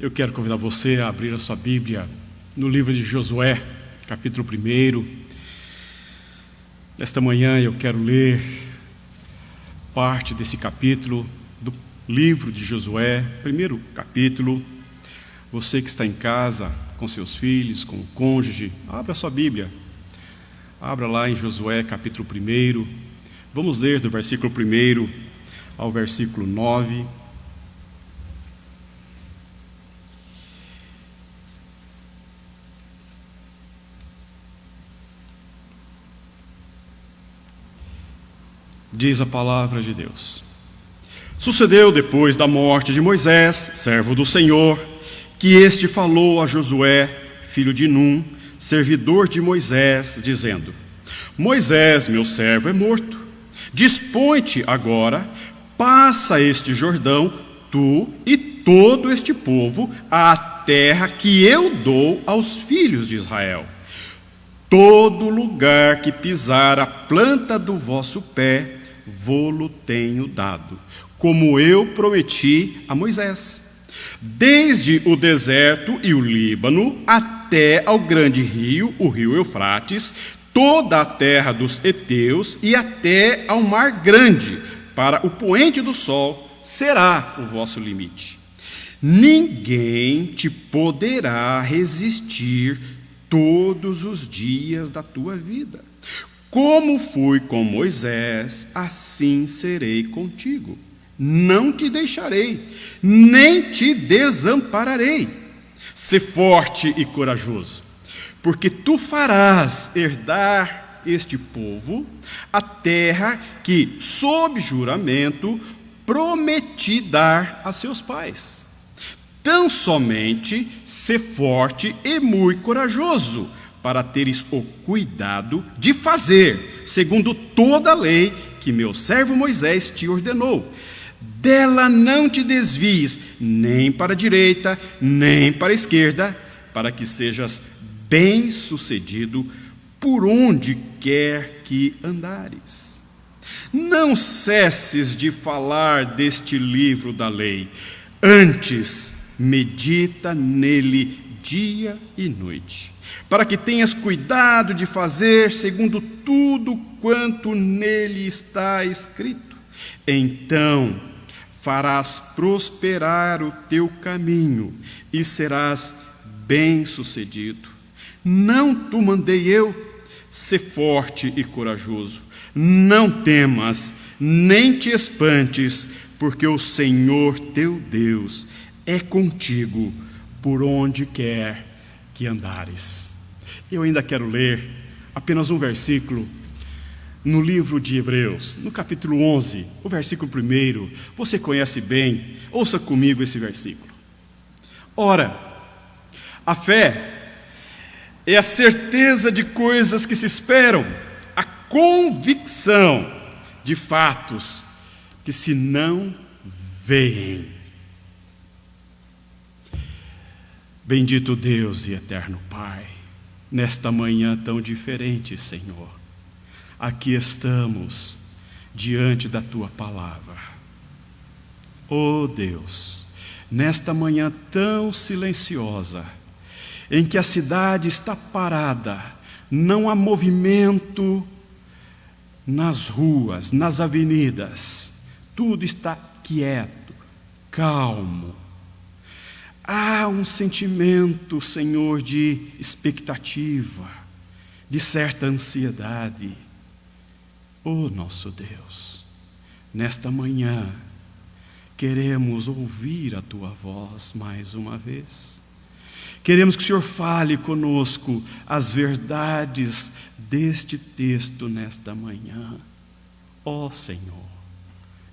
Eu quero convidar você a abrir a sua Bíblia no livro de Josué, capítulo 1. Nesta manhã eu quero ler parte desse capítulo do livro de Josué, primeiro capítulo. Você que está em casa com seus filhos, com o cônjuge, abra a sua Bíblia. Abra lá em Josué, capítulo 1. Vamos ler do versículo 1 ao versículo 9. Diz a palavra de Deus: Sucedeu depois da morte de Moisés, servo do Senhor, que este falou a Josué, filho de Num, servidor de Moisés, dizendo: Moisés, meu servo, é morto. Dispõe-te agora, passa este Jordão, tu e todo este povo, à terra que eu dou aos filhos de Israel. Todo lugar que pisar a planta do vosso pé, vô-lo tenho dado, como eu prometi a Moisés. Desde o deserto e o Líbano até ao grande rio, o rio Eufrates, toda a terra dos heteus e até ao mar grande, para o poente do sol, será o vosso limite. Ninguém te poderá resistir todos os dias da tua vida. Como fui com Moisés, assim serei contigo. Não te deixarei, nem te desampararei. Sê forte e corajoso, porque tu farás herdar este povo, a terra que, sob juramento, prometi dar a seus pais. Tão somente sê forte e muito corajoso, para teres o cuidado de fazer, segundo toda a lei que meu servo Moisés te ordenou. Dela não te desvies, nem para a direita, nem para a esquerda, para que sejas bem-sucedido por onde quer que andares. Não cesses de falar deste livro da lei, antes medita nele dia e noite, para que tenhas cuidado de fazer segundo tudo quanto nele está escrito. Então farás prosperar o teu caminho e serás bem-sucedido. Não te mandei eu? Sê forte e corajoso. Não temas, nem te espantes, porque o Senhor teu Deus é contigo por onde quer que andares. Eu ainda quero ler apenas um versículo no livro de Hebreus, no capítulo 11, o versículo 1. Você conhece bem, ouça comigo esse versículo. Ora, a fé é a certeza de coisas que se esperam, a convicção de fatos que se não veem. Bendito Deus e eterno Pai, nesta manhã tão diferente, Senhor, aqui estamos diante da Tua palavra. Oh Deus, nesta manhã tão silenciosa, em que a cidade está parada, não há movimento nas ruas, nas avenidas, tudo está quieto, calmo. Há um sentimento, Senhor, de expectativa, de certa ansiedade. Oh, nosso Deus, nesta manhã, queremos ouvir a Tua voz mais uma vez. Queremos que o Senhor fale conosco as verdades deste texto nesta manhã. Ó Senhor,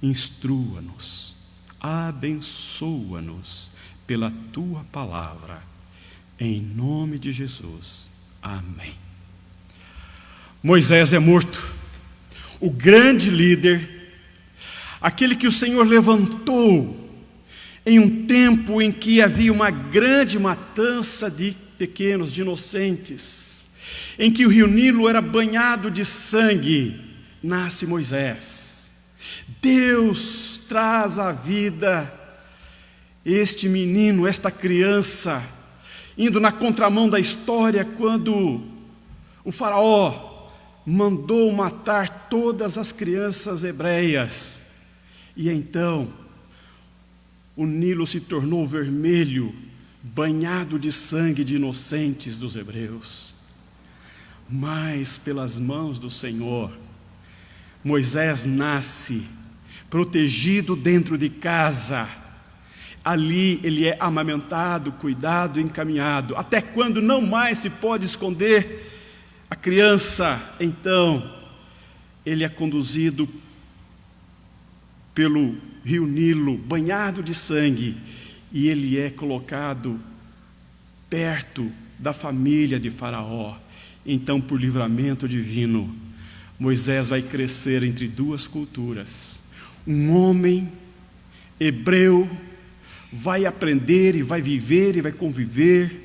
instrua-nos, abençoa-nos pela Tua palavra, em nome de Jesus. Amém. Moisés é morto, o grande líder, aquele que o Senhor levantou em um tempo em que havia uma grande matança de pequenos, de inocentes, em que o rio Nilo era banhado de sangue, nasce Moisés. Deus traz à vida este menino, esta criança, indo na contramão da história, quando o faraó mandou matar todas as crianças hebreias. E então o Nilo se tornou vermelho, banhado de sangue de inocentes dos hebreus. Mas pelas mãos do Senhor, Moisés nasce, protegido dentro de casa. Ali ele é amamentado, cuidado, encaminhado, até quando não mais se pode esconder a criança. Então ele é conduzido pelo rio Nilo, banhado de sangue, e ele é colocado perto da família de Faraó. Então, por livramento divino, Moisés vai crescer entre duas culturas. Um homem hebreu vai aprender e vai viver e vai conviver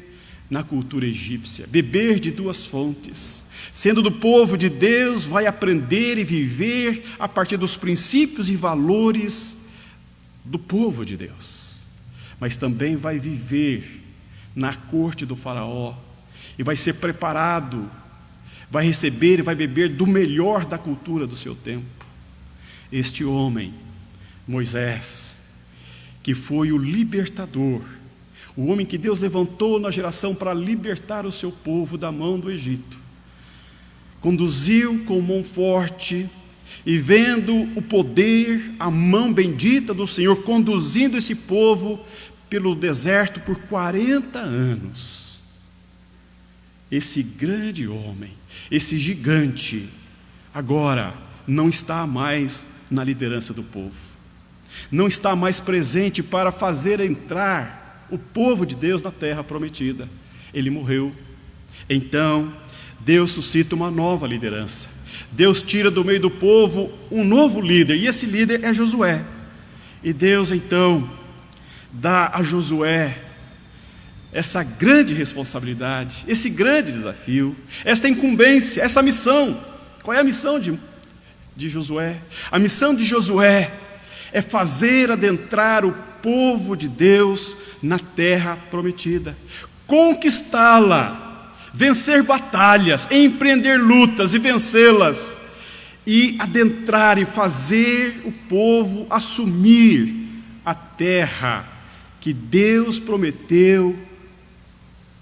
na cultura egípcia, beber de duas fontes. Sendo do povo de Deus, vai aprender e viver a partir dos princípios e valores do povo de Deus. Mas também vai viver na corte do faraó e vai ser preparado, vai receber e vai beber do melhor da cultura do seu tempo. Este homem, Moisés, que foi o libertador, o homem que Deus levantou na geração para libertar o seu povo da mão do Egito, conduziu com mão forte, e vendo o poder, a mão bendita do Senhor, conduzindo esse povo pelo deserto por 40 anos. Esse grande homem, esse gigante, agora não está mais na liderança do povo, não está mais presente para fazer entrar o povo de Deus na terra prometida. Ele morreu. Então Deus suscita uma nova liderança. Deus tira do meio do povo um novo líder, e esse líder é Josué. E Deus então dá a Josué essa grande responsabilidade, esse grande desafio, esta incumbência, essa missão. Qual é a missão de Josué? A missão de Josué é fazer adentrar o povo de Deus na terra prometida, conquistá-la, vencer batalhas, empreender lutas e vencê-las, e adentrar e fazer o povo assumir a terra que Deus prometeu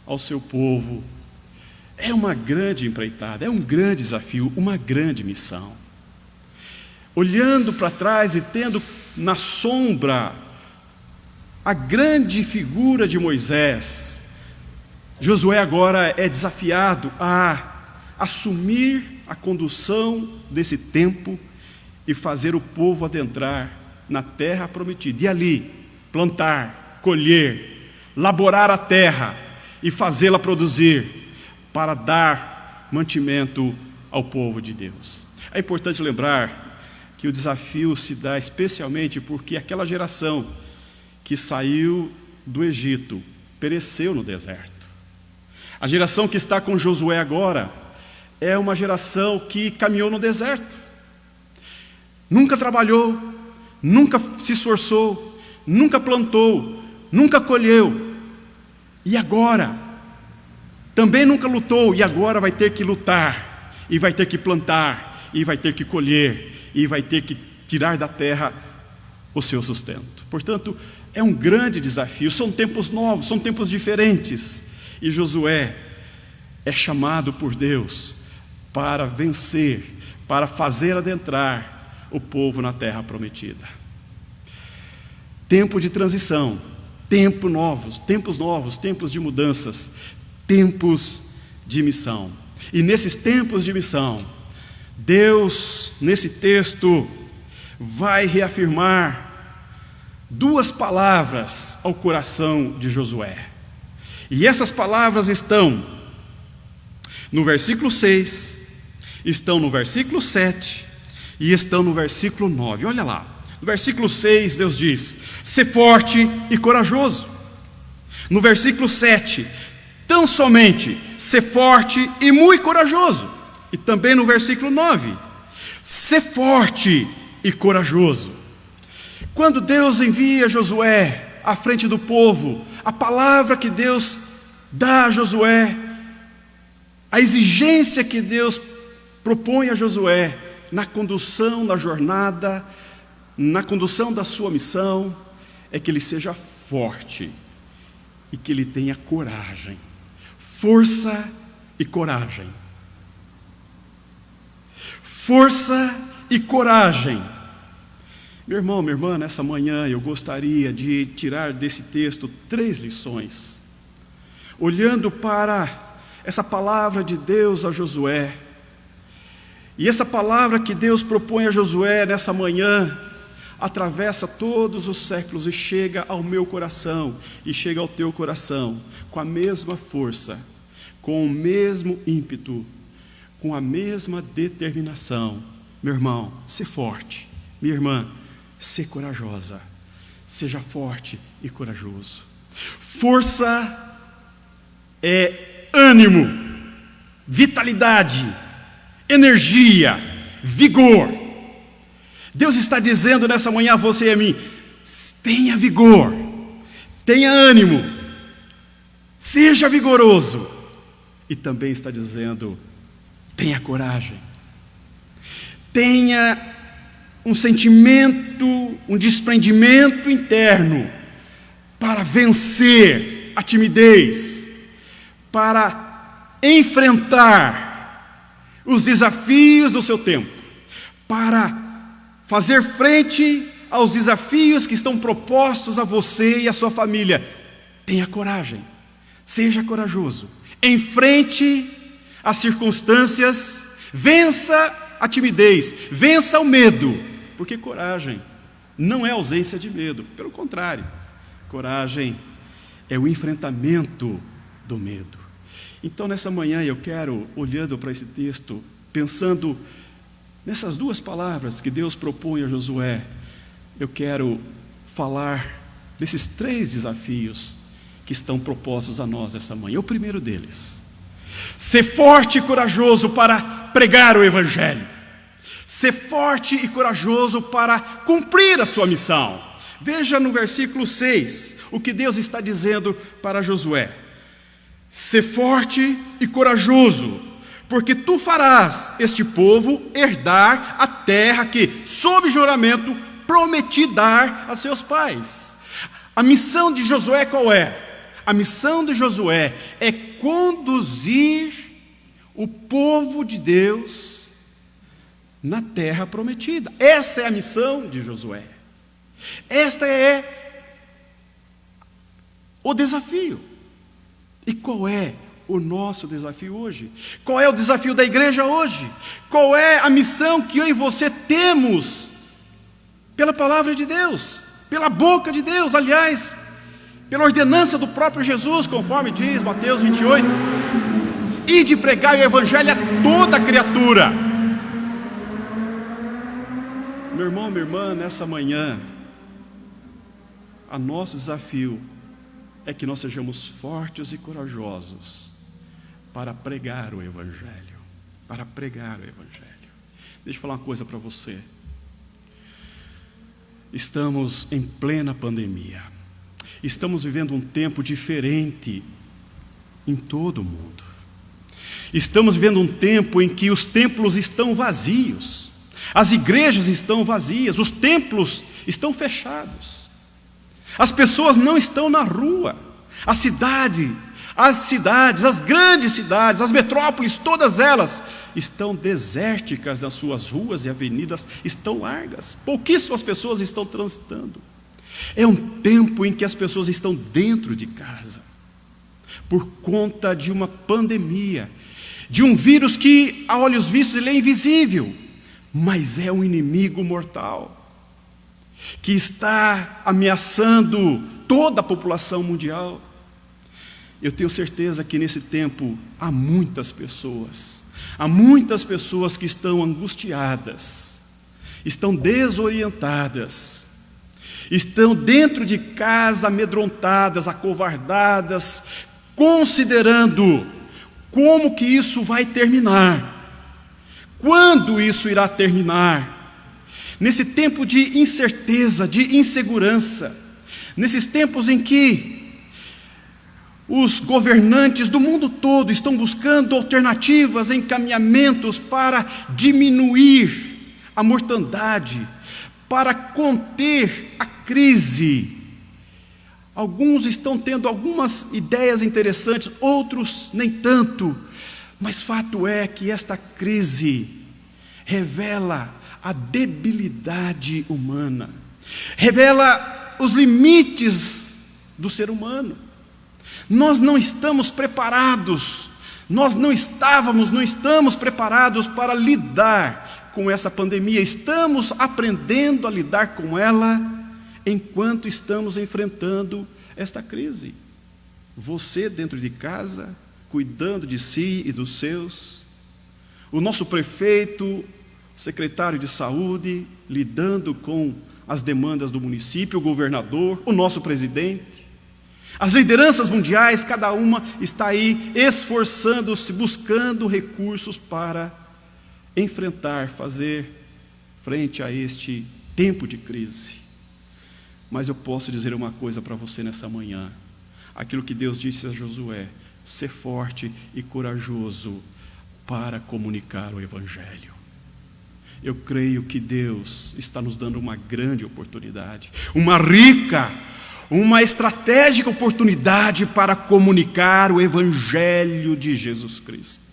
ao seu povo. É uma grande empreitada, é um grande desafio, uma grande missão. Olhando para trás e tendo na sombra a grande figura de Moisés, Josué agora é desafiado a assumir a condução desse tempo e fazer o povo adentrar na terra prometida, e ali plantar, colher, laborar a terra e fazê-la produzir para dar mantimento ao povo de Deus. É importante lembrar que o desafio se dá especialmente porque aquela geração que saiu do Egito pereceu no deserto. A geração que está com Josué agora é uma geração que caminhou no deserto. Nunca trabalhou, nunca se esforçou, nunca plantou, nunca colheu. E agora, também nunca lutou, e agora vai ter que lutar, e vai ter que plantar, e vai ter que colher, e vai ter que tirar da terra o seu sustento. Portanto, é um grande desafio, são tempos novos, são tempos diferentes. E Josué é chamado por Deus para vencer, para fazer adentrar o povo na terra prometida. Tempo de transição, tempos novos, tempos de mudanças, tempos de missão. E nesses tempos de missão, Deus, nesse texto, vai reafirmar duas palavras ao coração de Josué. E essas palavras estão no versículo 6, estão no versículo 7 e estão no versículo 9. Olha lá, no versículo 6 Deus diz: "Sê forte e corajoso". No versículo 7, tão somente sê forte e muito corajoso. E também no versículo 9, sê forte e corajoso. Quando Deus envia Josué à frente do povo, a palavra que Deus dá a Josué, a exigência que Deus propõe a Josué na condução da jornada, na condução da sua missão, é que ele seja forte e que ele tenha coragem, força e coragem. Força e coragem. Meu irmão, minha irmã, nessa manhã eu gostaria de tirar desse texto 3 lições. Olhando para essa palavra de Deus a Josué, e essa palavra que Deus propõe a Josué nessa manhã, atravessa todos os séculos e chega ao meu coração, e chega ao teu coração, com a mesma força, com o mesmo ímpeto, com a mesma determinação. Meu irmão, ser forte. Minha irmã, ser corajosa. Seja forte e corajoso. Força é ânimo, vitalidade, energia, vigor. Deus está dizendo nessa manhã a você e a mim: tenha vigor, tenha ânimo, seja vigoroso. E também está dizendo: tenha coragem, tenha um sentimento, um desprendimento interno para vencer a timidez, para enfrentar os desafios do seu tempo, para fazer frente aos desafios que estão propostos a você e a sua família. Tenha coragem, seja corajoso, enfrente as circunstâncias, vença a timidez, vença o medo, porque coragem não é ausência de medo, pelo contrário, coragem é o enfrentamento do medo. Então nessa manhã eu quero, olhando para esse texto, pensando nessas 2 palavras que Deus propõe a Josué, eu quero falar desses 3 desafios que estão propostos a nós essa manhã. O primeiro deles: ser forte e corajoso para pregar o Evangelho. Ser forte e corajoso para cumprir a sua missão. Veja no versículo 6 o que Deus está dizendo para Josué: ser forte e corajoso, porque tu farás este povo herdar a terra que, sob juramento, prometi dar a seus pais. A missão de Josué qual é? A missão de Josué é conduzir o povo de Deus na terra prometida. Essa é a missão de Josué. Esta é o desafio. E qual é o nosso desafio hoje? Qual é o desafio da igreja hoje? Qual é a missão que eu e você temos pela palavra de Deus, pela boca de Deus, aliás, pela ordenança do próprio Jesus, conforme diz Mateus 28, e de pregar o Evangelho a toda criatura. Meu irmão, minha irmã, nessa manhã, o nosso desafio é que nós sejamos fortes e corajosos para pregar o Evangelho, para pregar o Evangelho. Deixa eu falar uma coisa para você. Estamos em plena pandemia. Estamos vivendo um tempo diferente em todo o mundo. Estamos vivendo um tempo em que os templos estão vazios, as igrejas estão vazias, os templos estão fechados, as pessoas não estão na rua, as cidades, as grandes cidades, as metrópoles, todas elas estão desérticas, nas suas ruas e avenidas estão largas, pouquíssimas pessoas estão transitando. É um tempo em que as pessoas estão dentro de casa, por conta de uma pandemia, de um vírus que, a olhos vistos, ele é invisível, mas é um inimigo mortal, que está ameaçando toda a população mundial. Eu tenho certeza que nesse tempo há muitas pessoas que estão angustiadas, estão desorientadas, estão dentro de casa amedrontadas, acovardadas, considerando como que isso vai terminar, quando isso irá terminar. Nesse tempo de incerteza, de insegurança, nesses tempos em que os governantes do mundo todo estão buscando alternativas, encaminhamentos para diminuir a mortandade, para conter a crise. Alguns estão tendo algumas ideias interessantes, outros nem tanto, mas fato é que esta crise revela a debilidade humana, revela os limites do ser humano. Nós não estamos preparados, não estamos preparados para lidar com essa pandemia. Estamos aprendendo a lidar com ela enquanto estamos enfrentando esta crise. Você dentro de casa, cuidando de si e dos seus, o nosso prefeito, secretário de saúde, lidando com as demandas do município, o governador, o nosso presidente, as lideranças mundiais, cada uma está aí esforçando-se, buscando recursos para enfrentar, fazer frente a este tempo de crise. Mas eu posso dizer uma coisa para você nessa manhã, aquilo que Deus disse a Josué: ser forte e corajoso para comunicar o Evangelho. Eu creio que Deus está nos dando uma grande oportunidade, uma rica, uma estratégica oportunidade para comunicar o Evangelho de Jesus Cristo.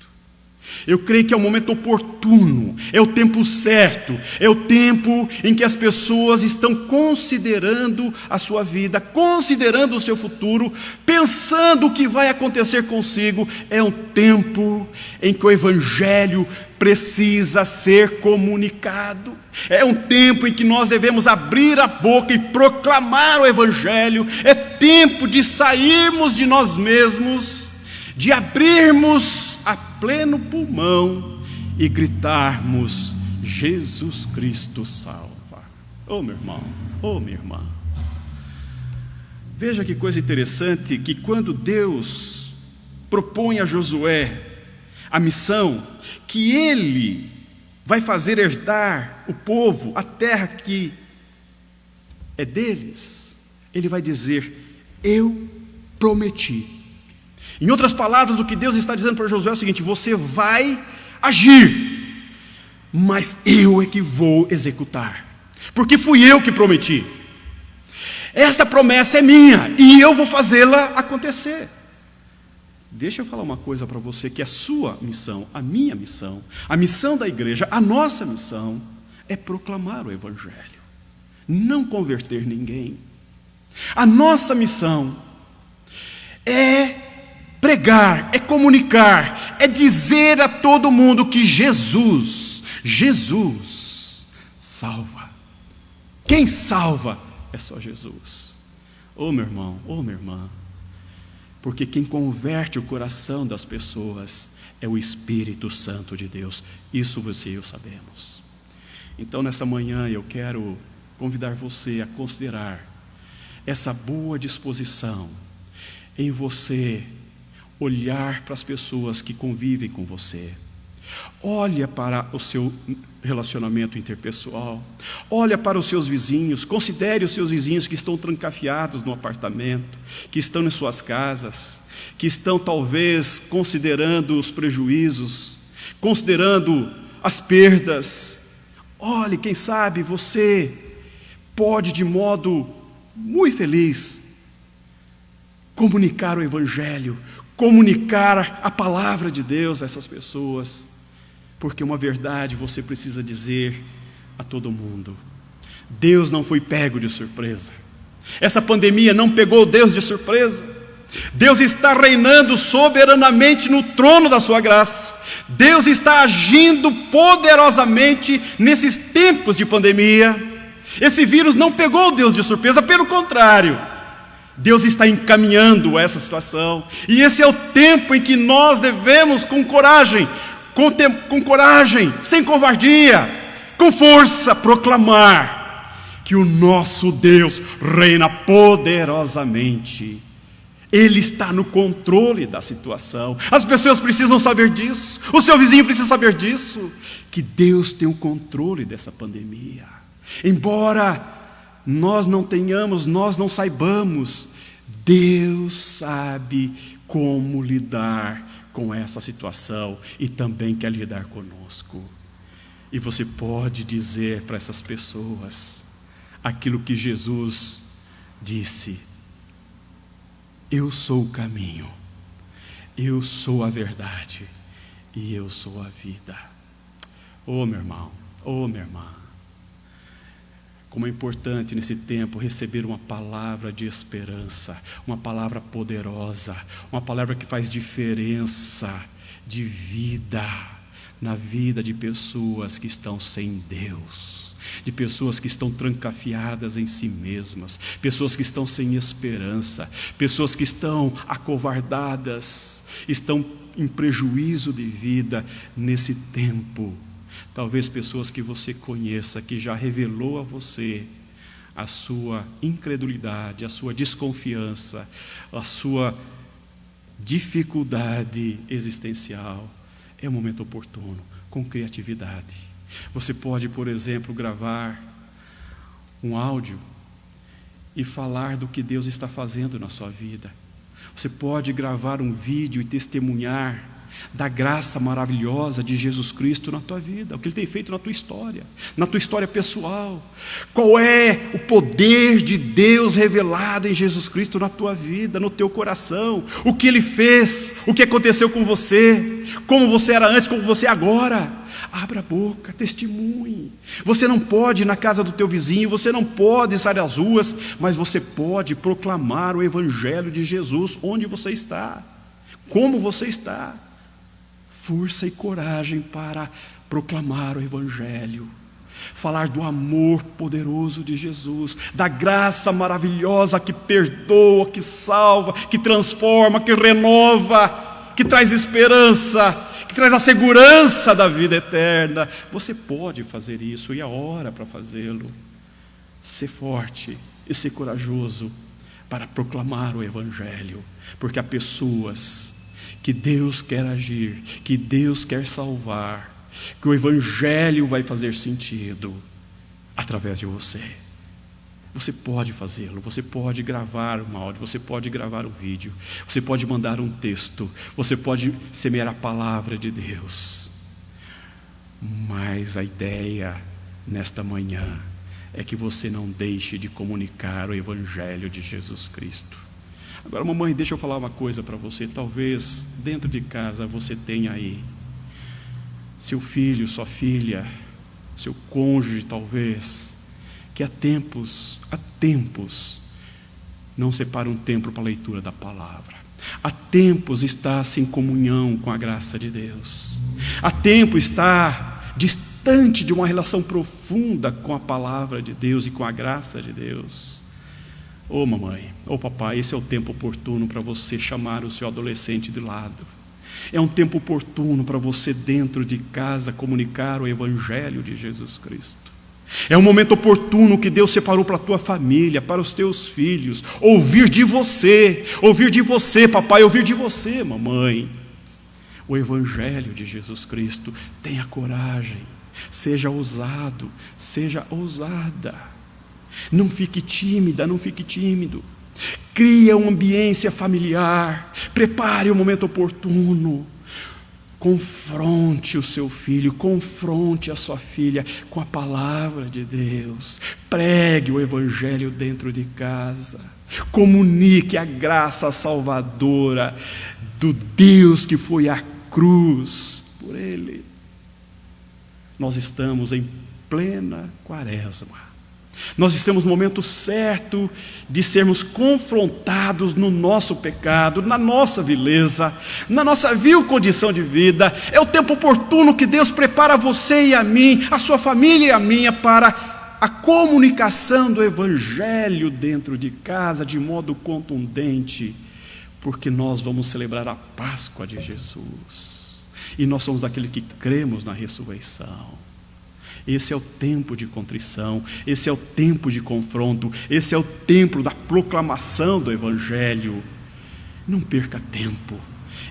Eu creio que é o momento oportuno, é o tempo certo, é o tempo em que as pessoas estão considerando a sua vida, considerando o seu futuro, pensando o que vai acontecer consigo. É um tempo em que o Evangelho precisa ser comunicado. É um tempo em que nós devemos abrir a boca e proclamar o Evangelho. É tempo de sairmos de nós mesmos, de abrirmos a pleno pulmão e gritarmos: Jesus Cristo salva. Oh, meu irmão, oh, minha irmã. Veja que coisa interessante, que quando Deus propõe a Josué a missão, que ele vai fazer herdar o povo, a terra que é deles, ele vai dizer: eu prometi. Em outras palavras, o que Deus está dizendo para Josué é o seguinte: você vai agir, mas eu é que vou executar, porque fui eu que prometi. Esta promessa é minha e eu vou fazê-la acontecer. Deixa eu falar uma coisa para você, que a sua missão, a minha missão, a missão da igreja, a nossa missão é proclamar o Evangelho, não converter ninguém. A nossa missão é pregar, é comunicar, é dizer a todo mundo que Jesus salva. Quem salva é só Jesus. Oh, meu irmão, oh, minha irmã, porque quem converte o coração das pessoas é o Espírito Santo de Deus. Isso você e eu sabemos. Então, nessa manhã, eu quero convidar você a considerar essa boa disposição em você olhar para as pessoas que convivem com você. Olha para o seu relacionamento interpessoal, olha para os seus vizinhos, considere os seus vizinhos que estão trancafiados no apartamento, que estão em suas casas, que estão talvez considerando os prejuízos, considerando as perdas. Olhe, quem sabe você pode, de modo muito feliz, comunicar o Evangelho, comunicar a palavra de Deus a essas pessoas, porque uma verdade você precisa dizer a todo mundo: Deus não foi pego de surpresa. Essa pandemia não pegou Deus de surpresa. Deus está reinando soberanamente no trono da sua graça. Deus está agindo poderosamente nesses tempos de pandemia. Esse vírus não pegou Deus de surpresa, pelo contrário, Deus está encaminhando essa situação, e esse é o tempo em que nós devemos, com coragem, sem covardia, com força, proclamar que o nosso Deus reina poderosamente. Ele está no controle da situação. As pessoas precisam saber disso, o seu vizinho precisa saber disso, que Deus tem o controle dessa pandemia. Embora nós não tenhamos, nós não saibamos, Deus sabe como lidar com essa situação e também quer lidar conosco. E você pode dizer para essas pessoas aquilo que Jesus disse: eu sou o caminho, eu sou a verdade e eu sou a vida. Oh, meu irmão, oh, minha irmã, como é importante nesse tempo receber uma palavra de esperança, uma palavra poderosa, uma palavra que faz diferença de vida na vida de pessoas que estão sem Deus, de pessoas que estão trancafiadas em si mesmas, pessoas que estão sem esperança, pessoas que estão acovardadas, estão em prejuízo de vida nesse tempo. Talvez pessoas que você conheça, que já revelou a você a sua incredulidade, a sua desconfiança, a sua dificuldade existencial. É um momento oportuno, com criatividade. Você pode, por exemplo, gravar um áudio e falar do que Deus está fazendo na sua vida. Você pode gravar um vídeo e testemunhar da graça maravilhosa de Jesus Cristo na tua vida, o que Ele tem feito na tua história pessoal. Qual é o poder de Deus revelado em Jesus Cristo na tua vida, no teu coração, o que Ele fez, o que aconteceu com você, como você era antes, como você é agora. Abra a boca, testemunhe. Você não pode ir na casa do teu vizinho, você não pode sair às ruas, mas você pode proclamar o Evangelho de Jesus onde você está, como você está. Força e coragem para proclamar o Evangelho, falar do amor poderoso de Jesus, da graça maravilhosa que perdoa, que salva, que transforma, que renova, que traz esperança, que traz a segurança da vida eterna. Você pode fazer isso e é hora para fazê-lo. Ser forte e ser corajoso para proclamar o Evangelho, porque há pessoas que Deus quer agir, que Deus quer salvar, que o Evangelho vai fazer sentido através de você. Você pode fazê-lo, você pode gravar um áudio, você pode gravar um vídeo, você pode mandar um texto, você pode semear a palavra de Deus. Mas a ideia nesta manhã é que você não deixe de comunicar o Evangelho de Jesus Cristo. Agora, mamãe, deixa eu falar uma coisa para você. Talvez dentro de casa você tenha aí seu filho, sua filha, seu cônjuge, talvez, que há tempos não separa um tempo para a leitura da palavra. Há tempos está sem comunhão com a graça de Deus. Há tempo está distante de uma relação profunda com a palavra de Deus e com a graça de Deus. Ô mamãe, ô papai, esse é o tempo oportuno para você chamar o seu adolescente de lado. É um tempo oportuno para você dentro de casa comunicar o Evangelho de Jesus Cristo. É um momento oportuno que Deus separou para a tua família, para os teus filhos, ouvir de você, papai, ouvir de você, mamãe, o Evangelho de Jesus Cristo. Tenha coragem, seja ousado, seja ousada. Não fique tímida, não fique tímido. Crie uma ambiência familiar, prepare o momento oportuno. Confronte o seu filho, confronte a sua filha com a palavra de Deus. Pregue o Evangelho dentro de casa. Comunique a graça salvadora do Deus que foi à cruz por Ele. Nós estamos em plena quaresma. Nós estamos no momento certo de sermos confrontados no nosso pecado, na nossa vileza, na nossa vil condição de vida. É o tempo oportuno que Deus prepara você e a mim, a sua família e a minha, para a comunicação do Evangelho dentro de casa de modo contundente, porque nós vamos celebrar a Páscoa de Jesus e nós somos daqueles que cremos na ressurreição. Esse é o tempo de contrição, esse é o tempo de confronto, esse é o tempo da proclamação do Evangelho. Não perca tempo.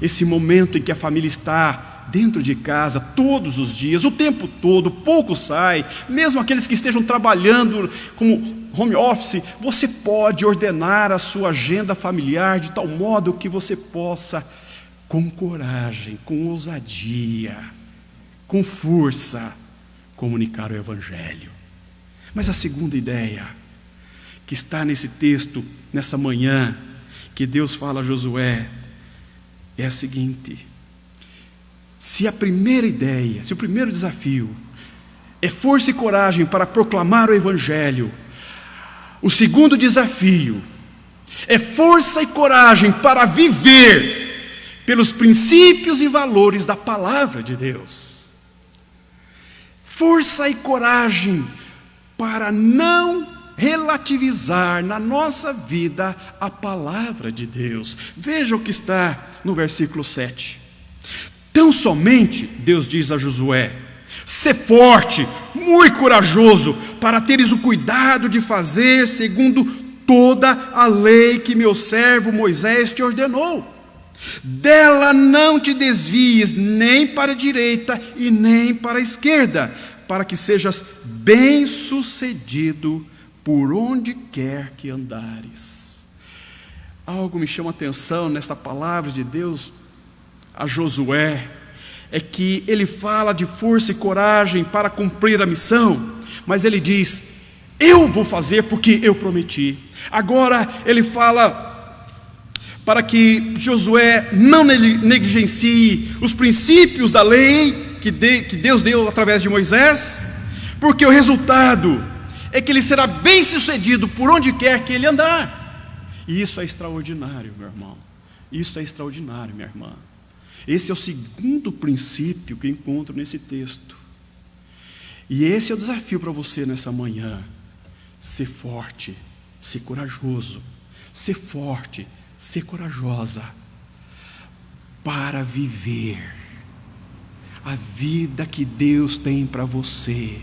Esse momento em que a família está dentro de casa todos os dias, o tempo todo, pouco sai, mesmo aqueles que estejam trabalhando como home office, você pode ordenar a sua agenda familiar de tal modo que você possa, com coragem, com ousadia, com força, comunicar o Evangelho. Mas a segunda ideia, que está nesse texto, nessa manhã, que Deus fala a Josué, é a seguinte: se a primeira ideia, se o primeiro desafio é força e coragem para proclamar o Evangelho, o segundo desafio é força e coragem para viver pelos princípios e valores da palavra de Deus. Força e coragem para não relativizar na nossa vida a palavra de Deus. Veja o que está no versículo 7. Tão somente, Deus diz a Josué, sê forte, muito corajoso, para teres o cuidado de fazer segundo toda a lei que meu servo Moisés te ordenou. Dela não te desvies nem para a direita e nem para a esquerda, para que sejas bem-sucedido por onde quer que andares. Algo me chama a atenção nesta palavra de Deus a Josué, é que ele fala de força e coragem para cumprir a missão, mas ele diz, eu vou fazer porque eu prometi. Agora ele fala para que Josué não negligencie os princípios da lei que Deus deu através de Moisés, porque o resultado é que ele será bem sucedido por onde quer que ele andar. E isso é extraordinário, meu irmão. Isso é extraordinário, minha irmã. Esse é o segundo princípio que eu encontro nesse texto. E esse é o desafio para você nessa manhã. Ser forte, ser corajoso. Ser forte, ser corajosa. Para viver a vida que Deus tem para você.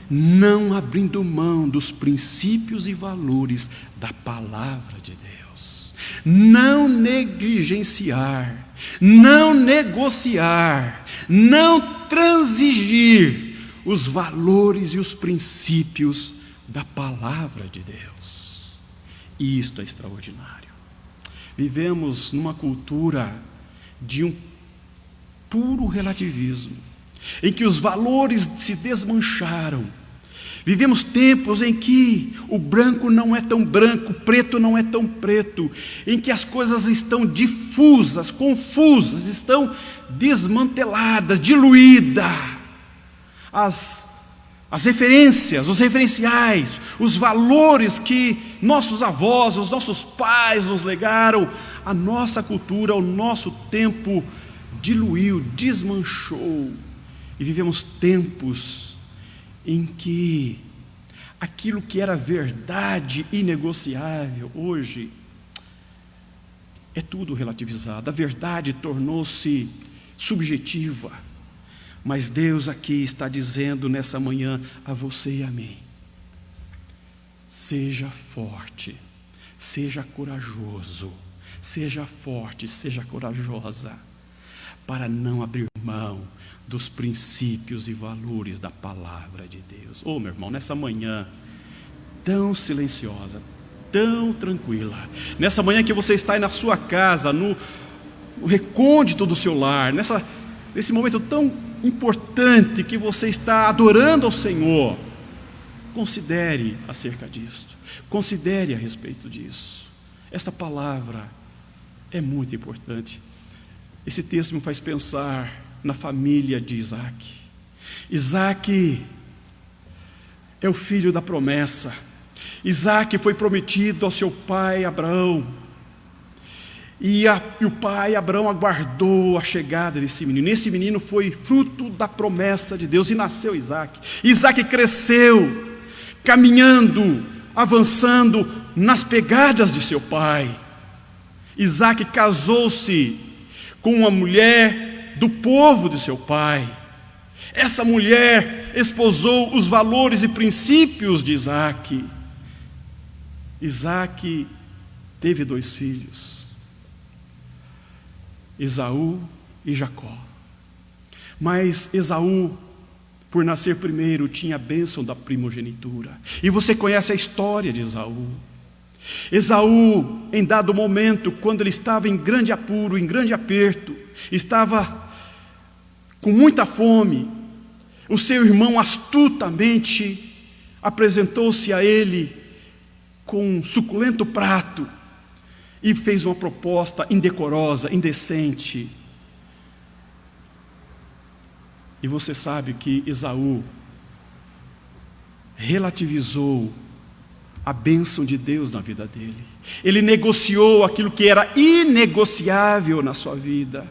Não abrindo mão dos princípios e valores da palavra de Deus. Não negligenciar, não negociar, não transigir os valores e os princípios da palavra de Deus. E isto é extraordinário. Vivemos numa cultura de um puro relativismo, em que os valores se desmancharam. Vivemos tempos em que o branco não é tão branco, o preto não é tão preto, em que as coisas estão difusas, confusas, estão desmanteladas, diluídas. As referências, os referenciais, os valores que nossos avós, os nossos pais nos legaram, a nossa cultura, o nosso tempo diluiu, desmanchou. E vivemos tempos em que aquilo que era verdade inegociável, hoje é tudo relativizado. A verdade tornou-se subjetiva. Mas Deus aqui está dizendo nessa manhã a você e a mim: seja forte, seja corajoso, seja forte, seja corajosa, para não abrir mão dos princípios e valores da palavra de Deus. Oh, meu irmão, nessa manhã tão silenciosa, tão tranquila, nessa manhã que você está aí na sua casa, no recôndito do seu lar, nesse momento tão importante que você está adorando ao Senhor, considere acerca disso, considere a respeito disso. Esta palavra é muito importante. Esse texto me faz pensar na família de Isaac. Isaac é o filho da promessa. Isaac foi prometido ao seu pai Abraão. E o pai Abraão aguardou a chegada desse menino. Esse menino foi fruto da promessa de Deus e nasceu Isaac. Isaac cresceu, caminhando, avançando nas pegadas de seu pai. Isaac casou-se com uma mulher do povo de seu pai. Essa mulher esposou os valores e princípios de Isaac. Isaac teve 2 filhos, Esaú e Jacó. Mas Esaú, por nascer primeiro, tinha a bênção da primogenitura. E você conhece a história de Esaú. Esaú, em dado momento, quando ele estava em grande apuro, em grande aperto, estava com muita fome, o seu irmão astutamente apresentou-se a ele com um suculento prato e fez uma proposta indecorosa, indecente. E você sabe que Esaú relativizou a bênção de Deus na vida dele. Ele negociou aquilo que era inegociável na sua vida.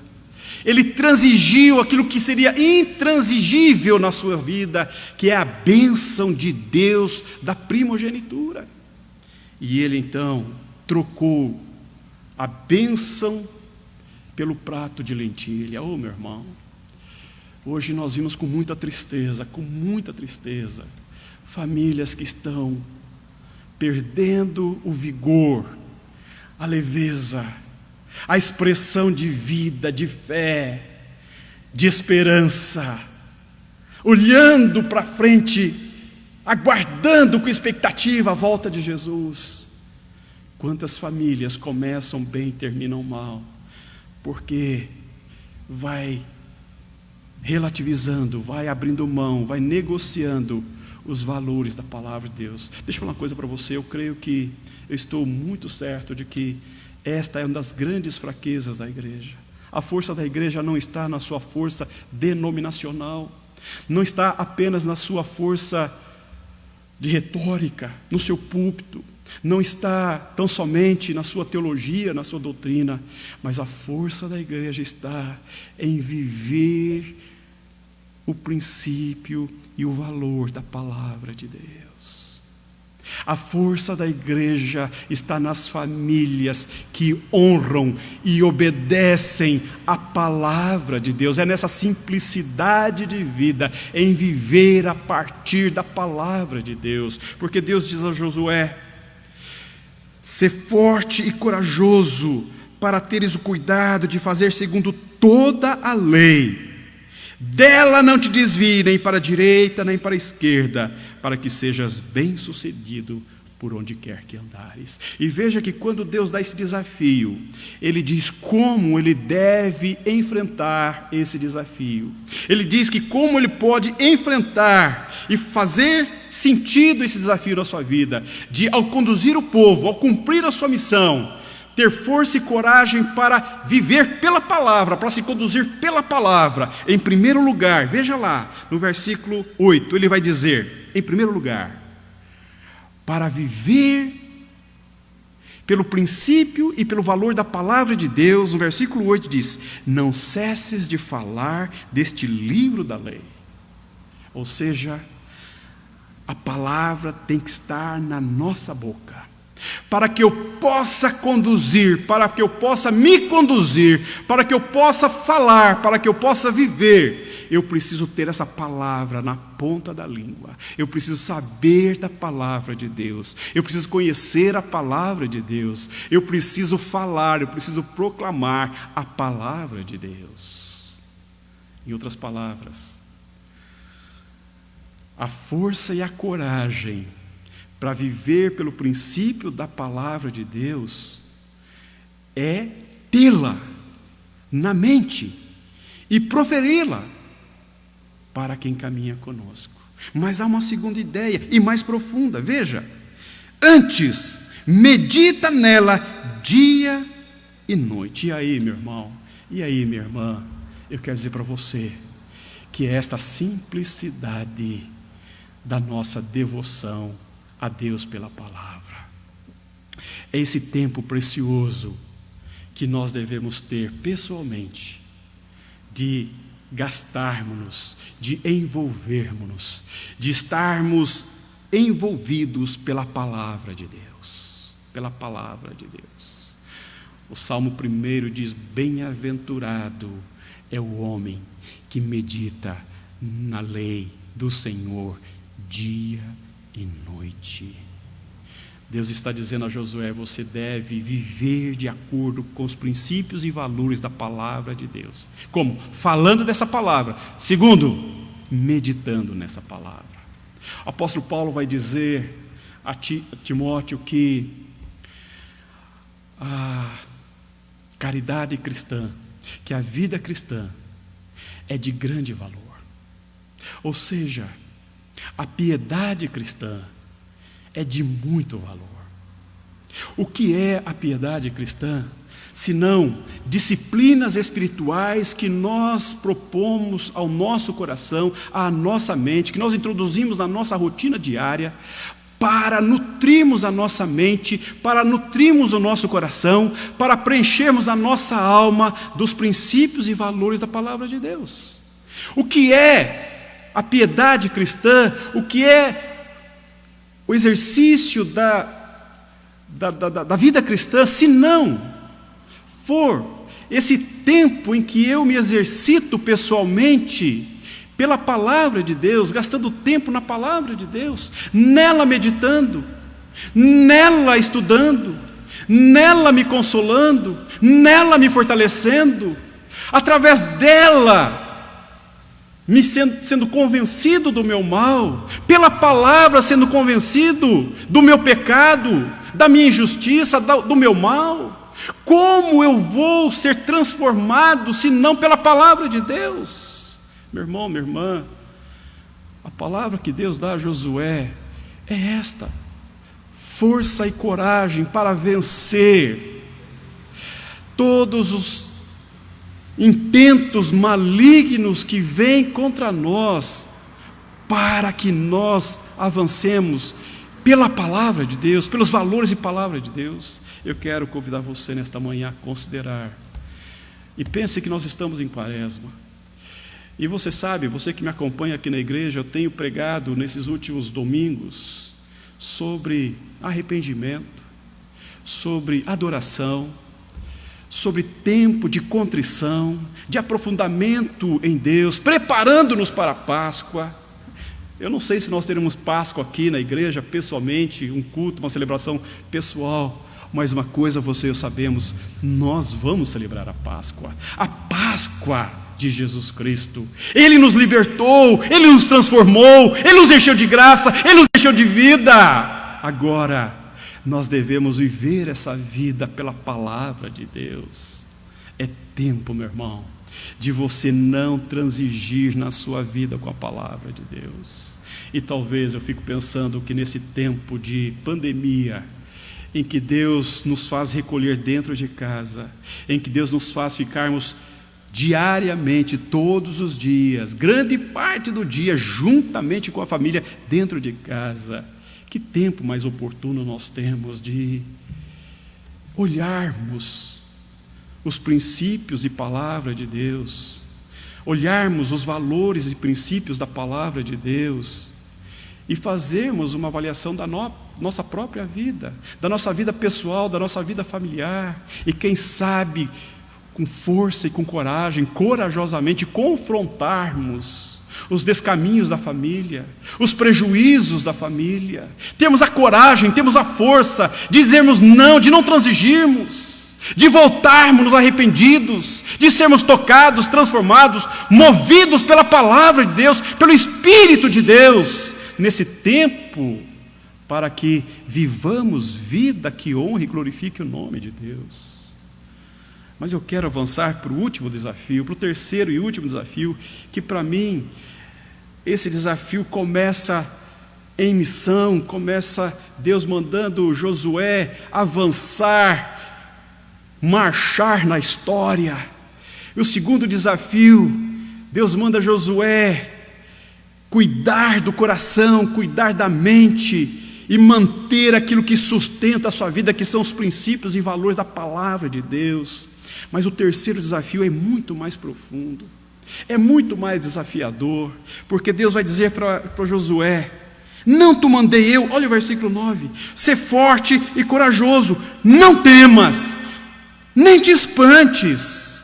Ele transigiu aquilo que seria intransigível na sua vida, que é a bênção de Deus da primogenitura. E ele então trocou a bênção pelo prato de lentilha. Oh, meu irmão, hoje nós vimos com muita tristeza, famílias que estão perdendo o vigor, a leveza, a expressão de vida, de fé, de esperança, olhando para frente, aguardando com expectativa a volta de Jesus. Quantas famílias começam bem e terminam mal, porque vai relativizando, vai abrindo mão, vai negociando os valores da palavra de Deus. Deixa eu falar uma coisa para você, eu creio que eu estou muito certo de que esta é uma das grandes fraquezas da igreja. A força da igreja não está na sua força denominacional, não está apenas na sua força de retórica, no seu púlpito, não está tão somente na sua teologia, na sua doutrina, mas a força da igreja está em viver o princípio e o valor da palavra de Deus. A força da igreja está nas famílias que honram e obedecem a palavra de Deus. É nessa simplicidade de vida, em viver a partir da palavra de Deus. Porque Deus diz a Josué: ser forte e corajoso, para teres o cuidado de fazer segundo toda a lei. Dela não te desvie nem para a direita nem para a esquerda, para que sejas bem-sucedido por onde quer que andares. E veja que quando Deus dá esse desafio, Ele diz como ele deve enfrentar esse desafio. Ele diz que como ele pode enfrentar e fazer sentido esse desafio na sua vida, de ao conduzir o povo, ao cumprir a sua missão, ter força e coragem para viver pela palavra, para se conduzir pela palavra. Em primeiro lugar, veja lá, no versículo 8, ele vai dizer, em primeiro lugar, para viver pelo princípio e pelo valor da palavra de Deus, no versículo 8 diz: não cesses de falar deste livro da lei. Ou seja, a palavra tem que estar na nossa boca, para que eu possa conduzir, para que eu possa me conduzir, para que eu possa falar, para que eu possa viver. Eu preciso ter essa palavra na ponta da língua. Eu preciso saber da palavra de Deus. Eu preciso conhecer a palavra de Deus. Eu preciso falar, eu preciso proclamar a palavra de Deus. Em outras palavras, a força e a coragem para viver pelo princípio da palavra de Deus é tê-la na mente e proferi-la para quem caminha conosco. Mas há uma segunda ideia e mais profunda. Veja, antes medita nela dia e noite. E aí, meu irmão, e aí, minha irmã, eu quero dizer para você que é esta simplicidade da nossa devoção a Deus pela palavra. É esse tempo precioso que nós devemos ter pessoalmente, de gastarmos-nos, de envolvermos-nos, de estarmos envolvidos pela palavra de Deus, pela palavra de Deus. O Salmo 1 diz: bem-aventurado é o homem que medita na lei do Senhor dia e noite. Deus está dizendo a Josué: você deve viver de acordo com os princípios e valores da palavra de Deus. Como? Falando dessa palavra. Segundo, meditando nessa palavra. O apóstolo Paulo vai dizer a Timóteo que a caridade cristã, que a vida cristã é de grande valor. Ou seja, a piedade cristã é de muito valor. O que é a piedade cristã? Senão disciplinas espirituais que nós propomos ao nosso coração, à nossa mente, que nós introduzimos na nossa rotina diária, para nutrirmos a nossa mente, para nutrirmos o nosso coração, para preenchermos a nossa alma dos princípios e valores da palavra de Deus. O que é a piedade cristã? O que é o exercício da vida cristã, se não for esse tempo em que eu me exercito pessoalmente pela palavra de Deus, gastando tempo na palavra de Deus, nela meditando, nela estudando, nela me consolando, nela me fortalecendo, através dela me sendo convencido do meu mal, pela palavra sendo convencido do meu pecado, da minha injustiça, do meu mal. Como eu vou ser transformado se não pela palavra de Deus? Meu irmão, minha irmã, a palavra que Deus dá a Josué é esta: força e coragem para vencer todos os intentos malignos que vêm contra nós, para que nós avancemos pela palavra de Deus, pelos valores e palavra de Deus. Eu quero convidar você nesta manhã a considerar, e pense que nós estamos em Quaresma, e você sabe, você que me acompanha aqui na igreja, eu tenho pregado nesses últimos domingos sobre arrependimento, sobre adoração, sobre tempo de contrição, de aprofundamento em Deus, preparando-nos para a Páscoa. Eu não sei se nós teremos Páscoa aqui na igreja, pessoalmente, um culto, uma celebração pessoal, mas uma coisa você e eu sabemos: nós vamos celebrar a Páscoa de Jesus Cristo. Ele nos libertou, Ele nos transformou, Ele nos encheu de graça, Ele nos encheu de vida. Agora, nós devemos viver essa vida pela palavra de Deus. É tempo, meu irmão, de você não transigir na sua vida com a palavra de Deus. E talvez eu fico pensando que nesse tempo de pandemia, em que Deus nos faz recolher dentro de casa, em que Deus nos faz ficarmos diariamente, todos os dias, grande parte do dia, juntamente com a família, dentro de casa, que tempo mais oportuno nós temos de olharmos os princípios e palavra de Deus, olharmos os valores e princípios da palavra de Deus e fazermos uma avaliação da nossa própria vida, da nossa vida pessoal, da nossa vida familiar, e quem sabe, com força e com coragem, corajosamente confrontarmos os descaminhos da família, os prejuízos da família. Temos a coragem, temos a força de dizermos não, de não transigirmos, de voltarmos arrependidos, de sermos tocados, transformados, movidos pela palavra de Deus, pelo Espírito de Deus, nesse tempo, para que vivamos vida que honre e glorifique o nome de Deus. Mas eu quero avançar para o último desafio, para o terceiro e último desafio, que para mim, esse desafio começa em missão, começa Deus mandando Josué avançar, marchar na história. E o segundo desafio, Deus manda Josué cuidar do coração, cuidar da mente e manter aquilo que sustenta a sua vida, que são os princípios e valores da palavra de Deus. Mas o terceiro desafio é muito mais profundo, é muito mais desafiador, porque Deus vai dizer para Josué: não te mandei eu, olha o versículo 9, ser forte e corajoso, não temas, nem te espantes.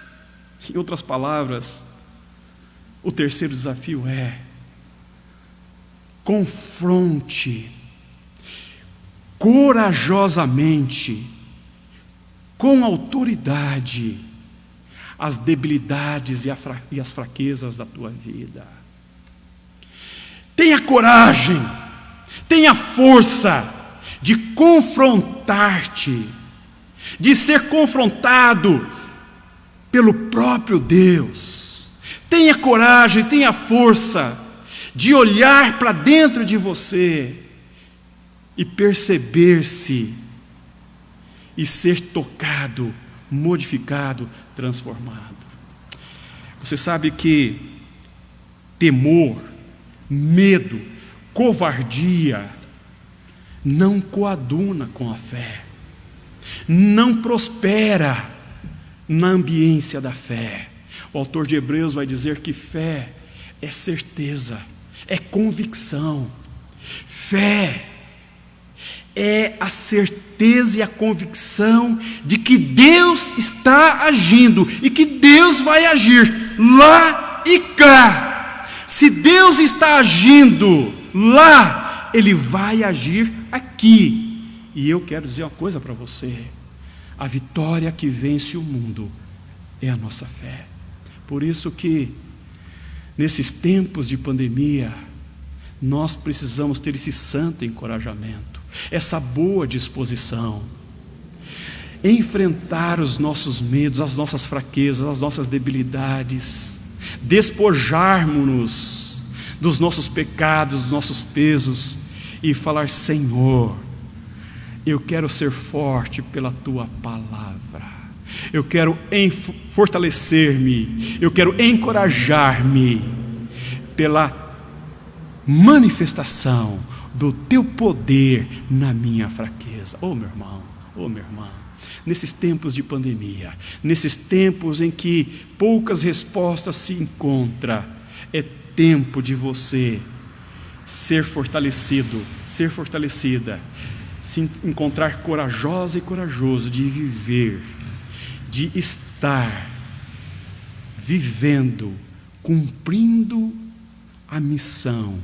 Em outras palavras, o terceiro desafio é: confronte corajosamente, com autoridade, as debilidades e as fraquezas da tua vida. Tenha coragem, tenha força de confrontar-te, de ser confrontado pelo próprio Deus. Tenha coragem, tenha força de olhar para dentro de você e perceber-se e ser tocado, modificado, transformado. Você sabe que temor, medo, covardia não coaduna com a fé, não prospera na ambiência da fé. O autor de Hebreus vai dizer que fé é certeza, é convicção. Fé é a certeza e a convicção de que Deus está agindo e que Deus vai agir lá e cá. Se Deus está agindo lá, Ele vai agir aqui. E eu quero dizer uma coisa para você: a vitória que vence o mundo é a nossa fé. Por isso que, nesses tempos de pandemia, nós precisamos ter esse santo encorajamento, essa boa disposição, enfrentar os nossos medos, as nossas fraquezas, as nossas debilidades, despojarmos-nos dos nossos pecados, dos nossos pesos e falar: Senhor, eu quero ser forte pela Tua palavra, eu quero fortalecer-me, eu quero encorajar-me pela manifestação do Teu poder na minha fraqueza. Oh meu irmão, oh minha irmã, nesses tempos de pandemia, nesses tempos em que poucas respostas se encontram, é tempo de você ser fortalecido, ser fortalecida, se encontrar corajosa e corajoso de viver, de estar vivendo, cumprindo a missão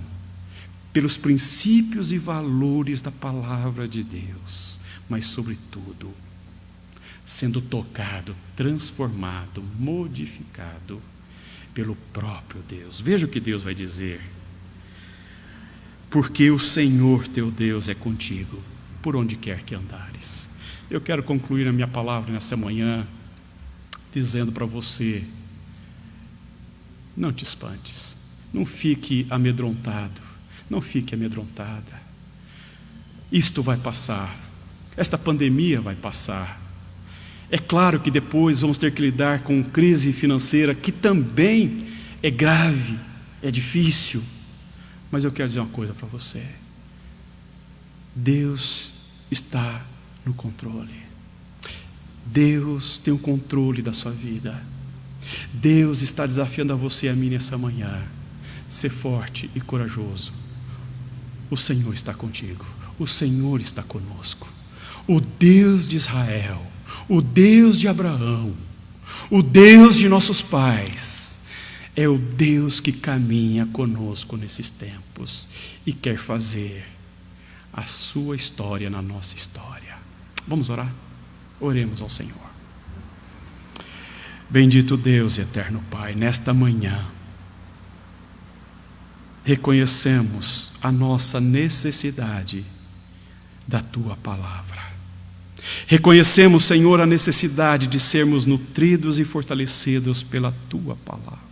pelos princípios e valores da palavra de Deus, mas sobretudo sendo tocado, transformado, modificado pelo próprio Deus. Veja o que Deus vai dizer: porque o Senhor teu Deus é contigo, por onde quer que andares. Eu quero concluir a minha palavra nessa manhã dizendo para você: não te espantes, não fique amedrontado, não fique amedrontada. Isto vai passar, esta pandemia vai passar. É claro que depois vamos ter que lidar com crise financeira, que também é grave, é difícil. Mas eu quero dizer uma coisa para você: Deus está no controle. Deus tem o controle da sua vida. Deus está desafiando a você e a mim nessa manhã. Ser forte e corajoso. O Senhor está contigo. O Senhor está conosco. O Deus de Israel, o Deus de Abraão, o Deus de nossos pais, é o Deus que caminha conosco nesses tempos e quer fazer a sua história na nossa história. Vamos orar? Oremos ao Senhor. Bendito Deus e eterno Pai, nesta manhã reconhecemos a nossa necessidade da Tua palavra. Reconhecemos, Senhor, a necessidade de sermos nutridos e fortalecidos pela Tua palavra.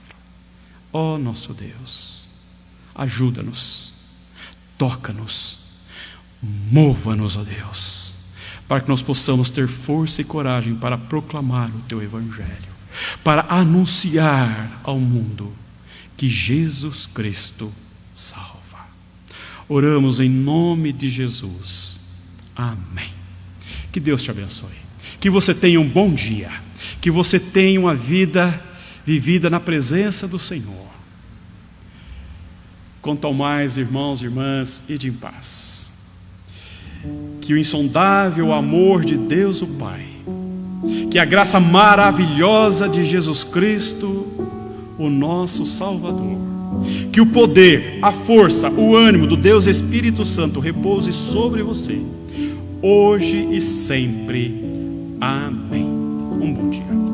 Ó nosso Deus, ajuda-nos, toca-nos, mova-nos, ó Deus, para que nós possamos ter força e coragem para proclamar o Teu Evangelho, para anunciar ao mundo que Jesus Cristo salva. Oramos em nome de Jesus. Amém. Que Deus te abençoe. Que você tenha um bom dia. Que você tenha uma vida vivida na presença do Senhor. Quanto ao mais, irmãos e irmãs, ide em paz. Que o insondável amor de Deus o Pai, que a graça maravilhosa de Jesus Cristo, o nosso Salvador, que o poder, a força, o ânimo do Deus Espírito Santo repouse sobre você, hoje e sempre. Amém. Um bom dia.